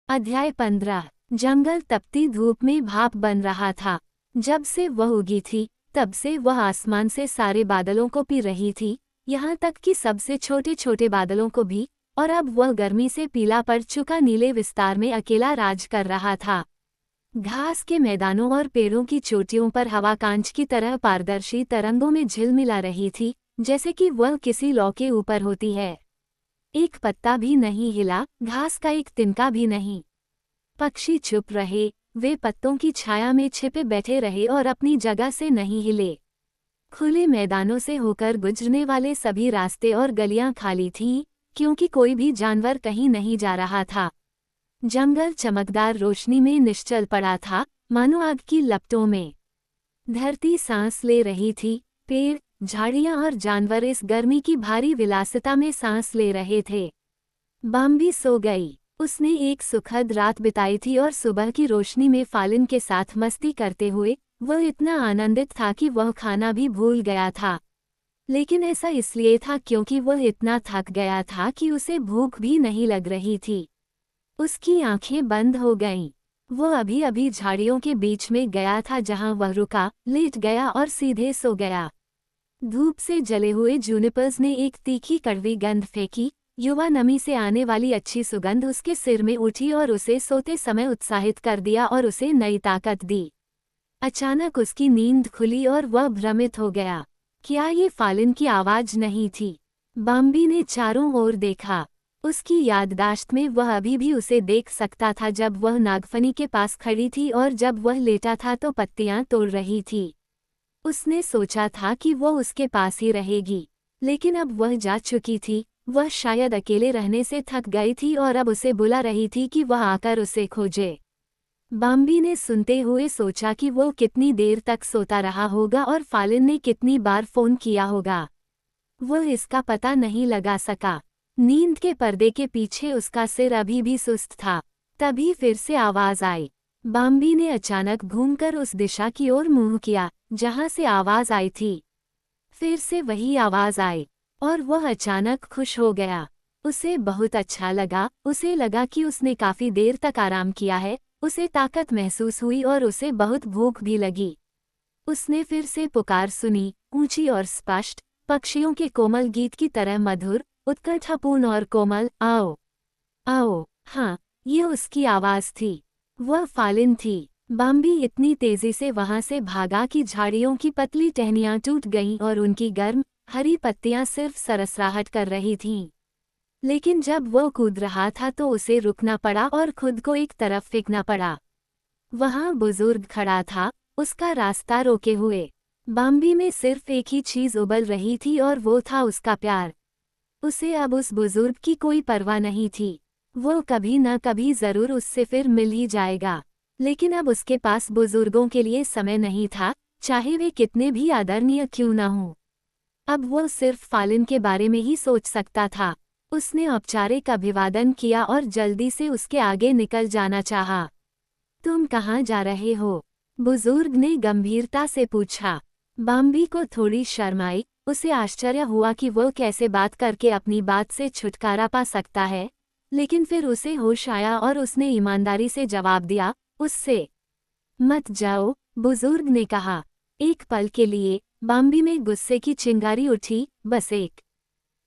अध्याय 15। जंगल तपती धूप में भाप बन रहा था। जब से वह उगी थी तब से वह आसमान से सारे बादलों को पी रही थी, यहाँ तक कि सबसे छोटे छोटे बादलों को भी। और अब वह गर्मी से पीला पड़ चुका नीले विस्तार में अकेला राज कर रहा था। घास के मैदानों और पेड़ों की चोटियों पर हवा कांच की तरह पारदर्शी तरंगों में झिलमिला रही थी, जैसे कि वह किसी लौ के ऊपर होती है। एक पत्ता भी नहीं हिला, घास का एक तिनका भी नहीं। पक्षी चुप रहे, वे पत्तों की छाया में छिपे बैठे रहे और अपनी जगह से नहीं हिले। खुले मैदानों से होकर गुजरने वाले सभी रास्ते और गलियां खाली थीं, क्योंकि कोई भी जानवर कहीं नहीं जा रहा था। जंगल चमकदार रोशनी में निश्चल पड़ा था, मानो आग की लपटों में। धरती सांस ले रही थी, पेड़, झाड़ियां और जानवर इस गर्मी की भारी विलासिता में सांस ले रहे थे। बाम्बी सो गई। उसने एक सुखद रात बिताई थी और सुबह की रोशनी में फालिन के साथ मस्ती करते हुए वह इतना आनंदित था कि वह खाना भी भूल गया था। लेकिन ऐसा इसलिए था क्योंकि वह इतना थक गया था कि उसे भूख भी नहीं लग रही थी। उसकी आंखें बंद हो गईं। वह अभी अभी झाड़ियों के बीच में गया था जहां वह रुका, लेट गया और सीधे सो गया। धूप से जले हुए जूनिपर्स ने एक तीखी कड़वी गंध फेंकी। युवा नमी से आने वाली अच्छी सुगंध उसके सिर में उठी और उसे सोते समय उत्साहित कर दिया और उसे नई ताकत दी। अचानक उसकी नींद खुली और वह भ्रमित हो गया। क्या ये फालिन की आवाज नहीं थी? बाम्बी ने चारों ओर देखा। उसकी याददाश्त में वह अभी भी उसे देख सकता था जब वह नागफनी के पास खड़ी थी और जब वह लेटा था तो पत्तियां तोड़ रही थी। उसने सोचा था कि वह उसके पास ही रहेगी, लेकिन अब वह जा चुकी थी। वह शायद अकेले रहने से थक गई थी और अब उसे बुला रही थी कि वह आकर उसे खोजे। बाम्बी ने सुनते हुए सोचा कि वो कितनी देर तक सोता रहा होगा और फालिन ने कितनी बार फोन किया होगा। वह इसका पता नहीं लगा सका। नींद के पर्दे के पीछे उसका सिर अभी भी सुस्त था। तभी फिर से आवाज आई। बाम्बी ने अचानक घूमकर उस दिशा की ओर मुंह किया जहां से आवाज आई थी। फिर से वही आवाज आई और वह अचानक खुश हो गया। उसे बहुत अच्छा लगा। उसे लगा कि उसने काफी देर तक आराम किया है। उसे ताकत महसूस हुई और उसे बहुत भूख भी लगी। उसने फिर से पुकार सुनी, ऊंची और स्पष्ट, पक्षियों के कोमल गीत की तरह मधुर, उत्कंठापूर्ण और कोमल। आओ, आओ। हाँ, ये उसकी आवाज थी। वह फालिन थी। बाम्बी इतनी तेजी से वहां से भागा कि झाड़ियों की पतली टहनियां टूट गईं और उनकी गर्म, हरी पत्तियां सिर्फ सरसराहट कर रही थीं। लेकिन जब वह कूद रहा था तो उसे रुकना पड़ा और खुद को एक तरफ फेंकना पड़ा। वहां बुजुर्ग खड़ा था, उसका रास्ता रोके हुए। बाम्बी में सिर्फ एक ही चीज उबल रही थी और वो था उसका प्यार। उसे अब उस बुजुर्ग की कोई परवाह नहीं थी। वो कभी न कभी जरूर उससे फिर मिल ही जाएगा। लेकिन अब उसके पास बुजुर्गों के लिए समय नहीं था, चाहे वे कितने भी आदरणीय क्यों न हों। अब वो सिर्फ फालिन के बारे में ही सोच सकता था। उसने औपचारिक अभिवादन किया और जल्दी से उसके आगे निकल जाना चाहा। तुम कहाँ जा रहे हो? बुजुर्ग ने गंभीरता से पूछा। बाम्बी को थोड़ी शर्म आई। उसे आश्चर्य हुआ कि वह कैसे बात करके अपनी बात से छुटकारा पा सकता है। लेकिन फिर उसे होश आया और उसने ईमानदारी से जवाब दिया, उससे मत जाओ, बुजुर्ग ने कहा। एक पल के लिए बाम्बी में गुस्से की चिंगारी उठी, बस एक।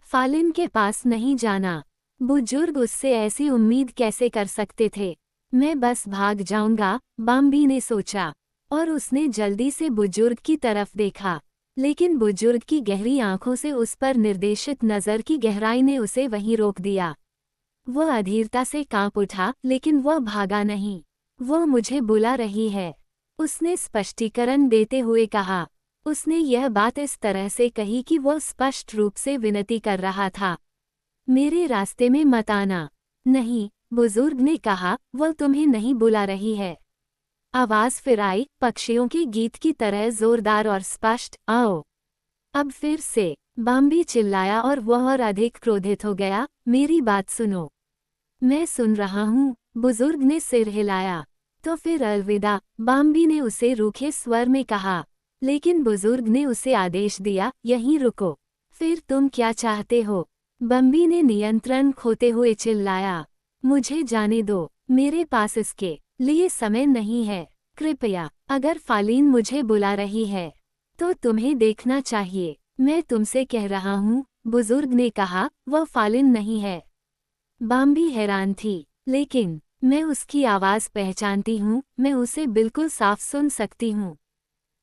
फालिन के पास नहीं जाना। बुजुर्ग उससे ऐसी उम्मीद कैसे कर सकते थे? मैं बस भाग जाऊंगा, बाम्बी ने सोचा। और उसने जल्दी से बुजुर्ग की तरफ देखा। लेकिन बुजुर्ग की गहरी आंखों से उस पर निर्देशित नज़र की गहराई ने उसे वहीं रोक दिया। वह अधीरता से कांप उठा, लेकिन वह भागा नहीं। वह मुझे बुला रही है, उसने स्पष्टीकरण देते हुए कहा। उसने यह बात इस तरह से कही कि वह स्पष्ट रूप से विनती कर रहा था। मेरे रास्ते में मत आना। नहीं, बुजुर्ग ने कहा, वह तुम्हें नहीं बुला रही है। आवाज फिर आई, पक्षियों के गीत की तरह जोरदार और स्पष्ट, आओ। अब फिर से बाम्बी चिल्लाया और वह और अधिक क्रोधित हो गया। मेरी बात सुनो। मैं सुन रहा हूँ, बुजुर्ग ने सिर हिलाया। तो फिर अलविदा, बाम्बी ने उसे रूखे स्वर में कहा। लेकिन बुजुर्ग ने उसे आदेश दिया, यहीं रुको। फिर तुम क्या चाहते हो? बम्बी ने नियंत्रण खोते हुए चिल्लाया। मुझे जाने दो। मेरे पास इसके लिए समय नहीं है। कृपया, अगर फालिन मुझे बुला रही है तो तुम्हें देखना चाहिए। मैं तुमसे कह रहा हूँ, बुजुर्ग ने कहा, वह फालिन नहीं है। बाम्बी हैरान थी, लेकिन मैं उसकी आवाज़ पहचानती हूँ, मैं उसे बिल्कुल साफ सुन सकती हूँ।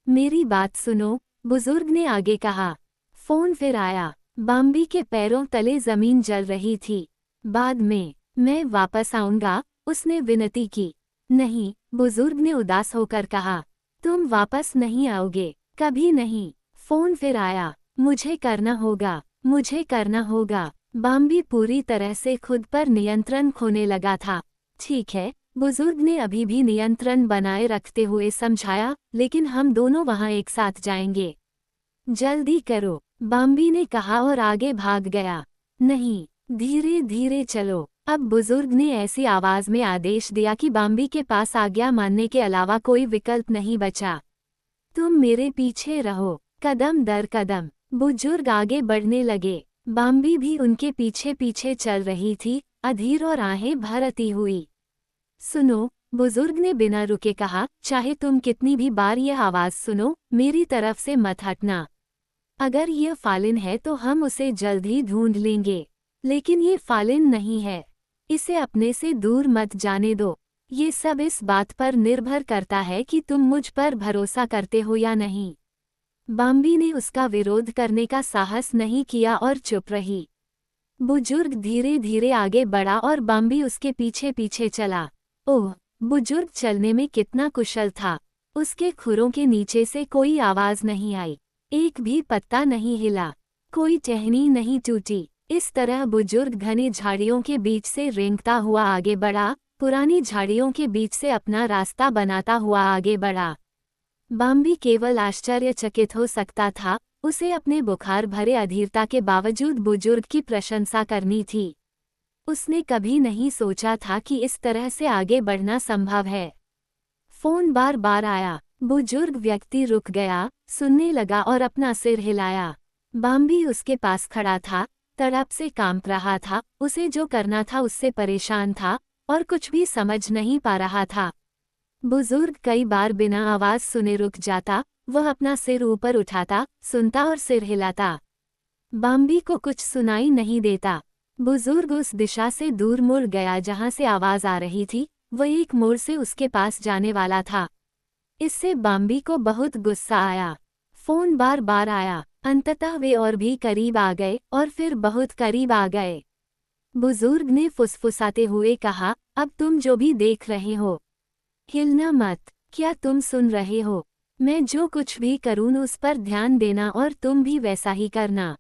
मेरी बात सुनो, बुजुर्ग ने आगे कहा। फोन फिर आया। बाम्बी के पैरों तले जमीन जल रही थी। बाद में, मैं वापस आऊंगा, उसने विनती की। नहीं, बुजुर्ग ने उदास होकर कहा। तुम वापस नहीं आओगे, कभी नहीं। फोन फिर आया। मुझे करना होगा, मुझे करना होगा। बाम्बी पूरी तरह से खुद पर नियंत्रण खोने लगा था। ठीक है, बुजुर्ग ने अभी भी नियंत्रण बनाए रखते हुए समझाया, लेकिन हम दोनों वहां एक साथ जाएंगे। जल्दी करो, बाम्बी ने कहा और आगे भाग गया। नहीं, धीरे धीरे चलो। अब बुजुर्ग ने ऐसी आवाज में आदेश दिया कि बाम्बी के पास आज्ञा मानने के अलावा कोई विकल्प नहीं बचा। तुम मेरे पीछे रहो, कदम दर कदम। बुजुर्ग आगे बढ़ने लगे। बाम्बी भी उनके पीछे पीछे चल रही थी, अधीर और आहें भरती हुई। सुनो, बुजुर्ग ने बिना रुके कहा, चाहे तुम कितनी भी बार यह आवाज सुनो, मेरी तरफ से मत हटना। अगर यह फालिन है तो हम उसे जल्द ही ढूंढ लेंगे, लेकिन ये फालिन नहीं है। इसे अपने से दूर मत जाने दो। ये सब इस बात पर निर्भर करता है कि तुम मुझ पर भरोसा करते हो या नहीं। बाम्बी ने उसका विरोध करने का साहस नहीं किया और चुप रही। बुजुर्ग धीरे धीरे आगे बढ़ा और बाम्बी उसके पीछे पीछे चला। ओह, बुजुर्ग चलने में कितना कुशल था। उसके खुरों के नीचे से कोई आवाज नहीं आई, एक भी पत्ता नहीं हिला, कोई टहनी नहीं टूटी। इस तरह बुजुर्ग घने झाड़ियों के बीच से रेंगता हुआ आगे बढ़ा, पुरानी झाड़ियों के बीच से अपना रास्ता बनाता हुआ आगे बढ़ा। बाम्बी केवल आश्चर्यचकित हो सकता था, उसे अपने बुखार भरे अधीरता के बावजूद बुजुर्ग की प्रशंसा करनी थी। उसने कभी नहीं सोचा था कि इस तरह से आगे बढ़ना संभव है। फोन बार बार आया। बुजुर्ग व्यक्ति रुक गया, सुनने लगा और अपना सिर हिलाया। बाम्बी उसके पास खड़ा था, तड़प से कांप रहा था, उसे जो करना था उससे परेशान था और कुछ भी समझ नहीं पा रहा था। बुजुर्ग कई बार बिना आवाज सुने रुक जाता, वह अपना सिर ऊपर उठाता, सुनता और सिर हिलाता। बाम्बी को कुछ सुनाई नहीं देता। बुजुर्ग उस दिशा से दूर मुड़ गया जहां से आवाज आ रही थी, वह एक मोड़ से उसके पास जाने वाला था। इससे बाम्बी को बहुत गुस्सा आया। फोन बार बार आया, अंततः वे और भी करीब आ गए और फिर बहुत करीब आ गए। बुजुर्ग ने फुसफुसाते हुए कहा, अब तुम जो भी देख रहे हो, हिलना मत। क्या तुम सुन रहे हो? मैं जो कुछ भी करूँ उस पर ध्यान देना और तुम भी वैसा ही करना।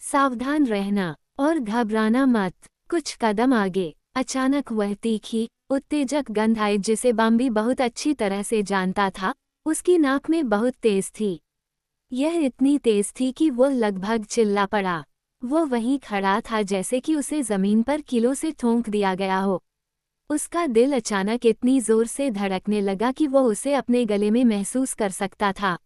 सावधान रहना और घबराना मत। कुछ कदम आगे, अचानक वह तीखी, उत्तेजक गंध आई जिसे बाम्बी बहुत अच्छी तरह से जानता था। उसकी नाक में बहुत तेज थी। यह इतनी तेज थी कि वह लगभग चिल्ला पड़ा। वह वहीं खड़ा था जैसे कि उसे जमीन पर कीलों से ठोंक दिया गया हो। उसका दिल अचानक इतनी जोर से धड़कने लगा कि वह उसे अपने गले में महसूस कर सकता था।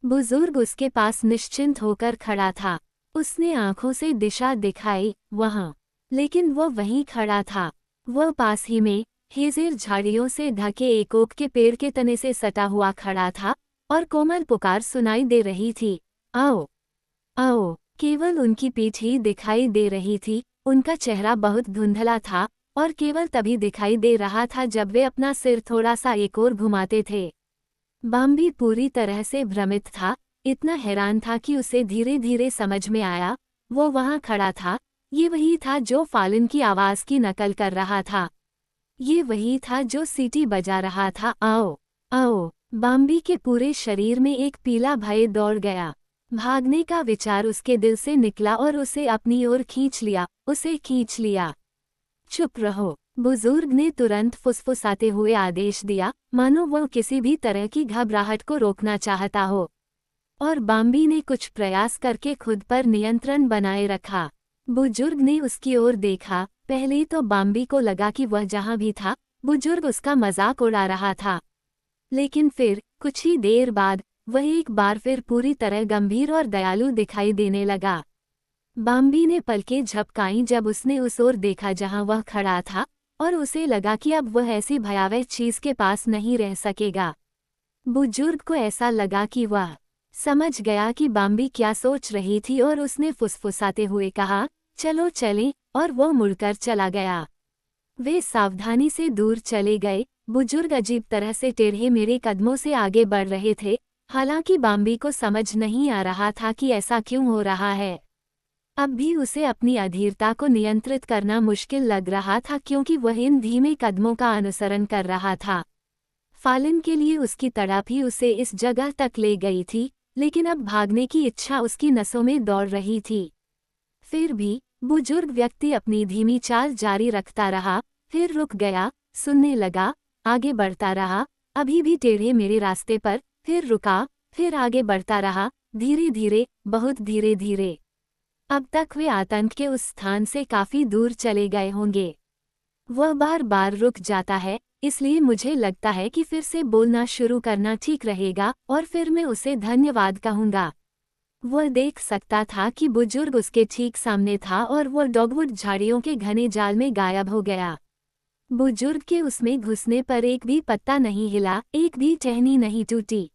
बुजुर्ग उसके पास निश्चिंत होकर खड़ा था। उसने आंखों से दिशा दिखाई, वहां। लेकिन वह वहीं खड़ा था। वह पास ही में हेजेर झाड़ियों से ढके एक ओक के पेड़ के तने से सटा हुआ खड़ा था और कोमल पुकार सुनाई दे रही थी, आओ, आओ। केवल उनकी पीठ ही दिखाई दे रही थी। उनका चेहरा बहुत धुंधला था और केवल तभी दिखाई दे रहा था जब वे अपना सिर थोड़ा सा एक ओर घुमाते थे। बाम्बी पूरी तरह से भ्रमित था, इतना हैरान था कि उसे धीरे धीरे समझ में आया, वो वहां खड़ा था। ये वही था जो फालिन की आवाज की नकल कर रहा था। ये वही था जो सीटी बजा रहा था, आओ, आओ। बाम्बी के पूरे शरीर में एक पीला भय दौड़ गया। भागने का विचार उसके दिल से निकला और उसे अपनी ओर खींच लिया, उसे खींच लिया। चुप रहो, बुजुर्ग ने तुरंत फुसफुसाते हुए आदेश दिया, मानो वह किसी भी तरह की घबराहट को रोकना चाहता हो। और बाम्बी ने कुछ प्रयास करके खुद पर नियंत्रण बनाए रखा। बुजुर्ग ने उसकी ओर देखा। पहले तो बाम्बी को लगा कि वह जहां भी था, बुजुर्ग उसका मजाक उड़ा रहा था। लेकिन फिर, कुछ ही देर बाद, वह एक बार फिर पूरी तरह गंभीर और दयालु दिखाई देने लगा। बाम्बी ने पलकें झपकाईं जब उसने उस ओर देखा जहां वह खड़ा था। और उसे लगा कि अब वह ऐसी भयावह चीज के पास नहीं रह सकेगा। बुजुर्ग को ऐसा लगा कि वह समझ गया कि बाम्बी क्या सोच रही थी और उसने फुसफुसाते हुए कहा, चलो चलें, और वो मुड़कर चला गया। वे सावधानी से दूर चले गए। बुजुर्ग अजीब तरह से टेढ़े मेढ़े कदमों से आगे बढ़ रहे थे, हालांकि बाम्बी को समझ नहीं आ रहा था कि ऐसा क्यों हो रहा है। अब भी उसे अपनी अधीरता को नियंत्रित करना मुश्किल लग रहा था क्योंकि वह इन धीमे कदमों का अनुसरण कर रहा था। फालिन के लिए उसकी तड़प ही उसे इस जगह तक ले गई थी, लेकिन अब भागने की इच्छा उसकी नसों में दौड़ रही थी। फिर भी बुजुर्ग व्यक्ति अपनी धीमी चाल जारी रखता रहा, फिर रुक गया, सुनने लगा, आगे बढ़ता रहा, अभी भी टेढ़े मेढ़े रास्ते पर, फिर रुका, फिर आगे बढ़ता रहा, धीरे धीरे, बहुत धीरे धीरे। अब तक वे आतंक के उस स्थान से काफी दूर चले गए होंगे। वह बार बार रुक जाता है, इसलिए मुझे लगता है कि फिर से बोलना शुरू करना ठीक रहेगा और फिर मैं उसे धन्यवाद कहूँगा। वह देख सकता था कि बुजुर्ग उसके ठीक सामने था और वह डॉगवुड झाड़ियों के घने जाल में गायब हो गया। बुजुर्ग के उसमें घुसने पर एक भी पत्ता नहीं हिला, एक भी टहनी नहीं टूटी।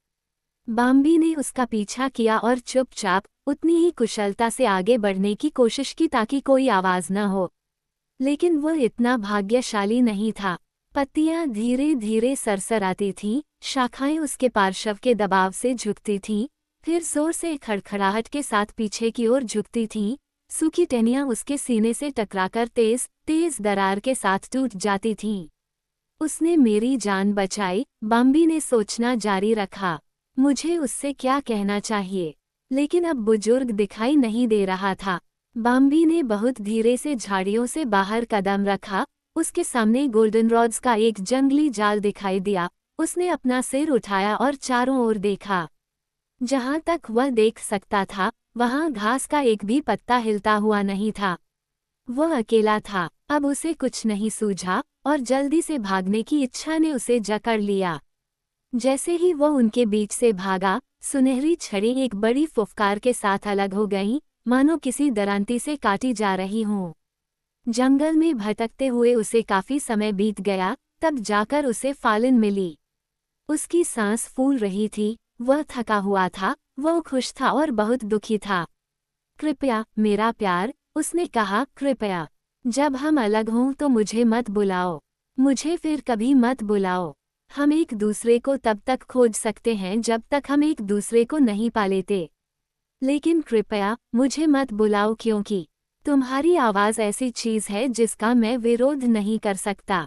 बाम्बी ने उसका पीछा किया और चुपचाप उतनी ही कुशलता से आगे बढ़ने की कोशिश की ताकि कोई आवाज न हो। लेकिन वह इतना भाग्यशाली नहीं था। पत्तियां धीरे धीरे सरसराती थीं, शाखाएं उसके पार्श्व के दबाव से झुकती थीं, फिर जोर से खड़खड़ाहट के साथ पीछे की ओर झुकती थीं। सूखी टहनियां उसके सीने से टकराकर तेज तेज दरार के साथ टूट जाती थीं। उसने मेरी जान बचाई, बाम्बी ने सोचना जारी रखा। मुझे उससे क्या कहना चाहिए, लेकिन अब बुजुर्ग दिखाई नहीं दे रहा था। बाम्बी ने बहुत धीरे से झाड़ियों से बाहर कदम रखा। उसके सामने गोल्डनरॉड्स का एक जंगली जाल दिखाई दिया। उसने अपना सिर उठाया और चारों ओर देखा। जहां तक वह देख सकता था, वहां घास का एक भी पत्ता हिलता हुआ नहीं था। वह अकेला था। अब उसे कुछ नहीं सूझा और जल्दी से भागने की इच्छा ने उसे जकड़ लिया। जैसे ही वह उनके बीच से भागा, सुनहरी छड़ें एक बड़ी फुफकार के साथ अलग हो गईं, मानो किसी दरांती से काटी जा रही हों। जंगल में भटकते हुए उसे काफी समय बीत गया, तब जाकर उसे फालिन मिली। उसकी सांस फूल रही थी, वह थका हुआ था, वह खुश था और बहुत दुखी था। कृपया मेरा प्यार, उसने कहा, कृपया जब हम अलग हों तो मुझे मत बुलाओ। मुझे फिर कभी मत बुलाओ। हम एक दूसरे को तब तक खोज सकते हैं जब तक हम एक दूसरे को नहीं पा लेते। लेकिन कृपया मुझे मत बुलाओ क्योंकि तुम्हारी आवाज़ ऐसी चीज़ है जिसका मैं विरोध नहीं कर सकता।